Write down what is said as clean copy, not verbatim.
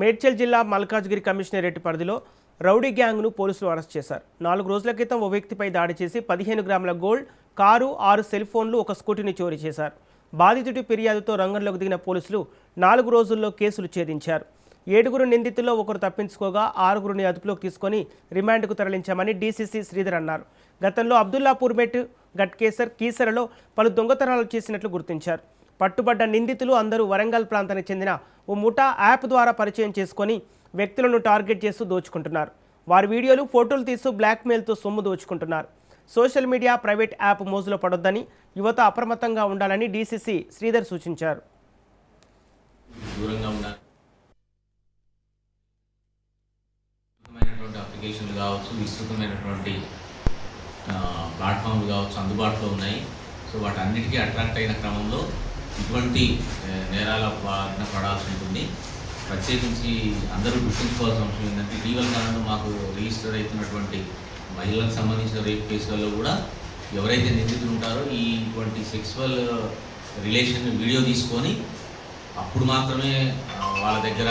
మేడ్చల్ జిల్లా మల్కాజ్గిరి కమిషనరేట్ పరిధిలో రౌడీ గ్యాంగ్ను పోలీసులు అరెస్ట్ చేశారు. 4 రోజుల క్రితం ఓ వ్యక్తిపై దాడి చేసి 15 గ్రాముల గోల్డ్, కారు, 6 సెల్ ఫోన్లు, ఒక స్కూటీని చోరీ చేశారు. బాధితుడి ఫిర్యాదుతో రంగంలోకి దిగిన పోలీసులు 4 రోజుల్లో కేసులు ఛేదించారు. 7 నిందితుల్లో ఒకరు తప్పించుకోగా 6గురిని అదుపులోకి తీసుకొని రిమాండ్కు తరలించామని డీసీసీ శ్రీధర్ అన్నారు. గతంలో అబ్దుల్లాపూర్ మెట్, గట్కేసర్, కీసరలో పలు దొంగతనాలు చేసినట్లు గుర్తించారు. పట్టుబడ్డ నిందితులు అందరూ వరంగల్ ప్రాంతానికి చెందిన ఓ ముఠా యాప్ ద్వారా పరిచయం చేసుకొని వ్యక్తులను టార్గెట్ చేస్తూ దోచుకుంటున్నారు. వారి వీడియోలు, ఫోటోలు తీస్తూ బ్లాక్మెయిల్తో సొమ్ము దోచుకుంటున్నారు. సోషల్ మీడియా, ప్రైవేట్ యాప్ మోజులో పడొద్దని, యువత అప్రమత్తంగా ఉండాలని డీసీసీ శ్రీధర్ సూచించారు. అప్లికేషన్లు కావచ్చు, విస్తృతమైనటువంటి ప్లాట్ఫామ్లు కావచ్చు అందుబాటులో ఉన్నాయి. సో వాటన్నిటికీ అట్రాక్ట్ అయిన క్రమంలో ఇటువంటి నేరాల బారిన పడాల్సి ఉంటుంది. ప్రత్యేకించి అందరూ గుర్తుంచుకోవాల్సిన అంశం ఏంటంటే, ఇటీవల కాలంలో మాకు రిజిస్టర్ అవుతున్నటువంటి మహిళలకు సంబంధించిన రేప్ కేసులలో కూడా ఎవరైతే నిందితులు ఉంటారో ఇటువంటి సెక్సువల్ రిలేషన్ వీడియో తీసుకొని అప్పుడు మాత్రమే వాళ్ళ దగ్గర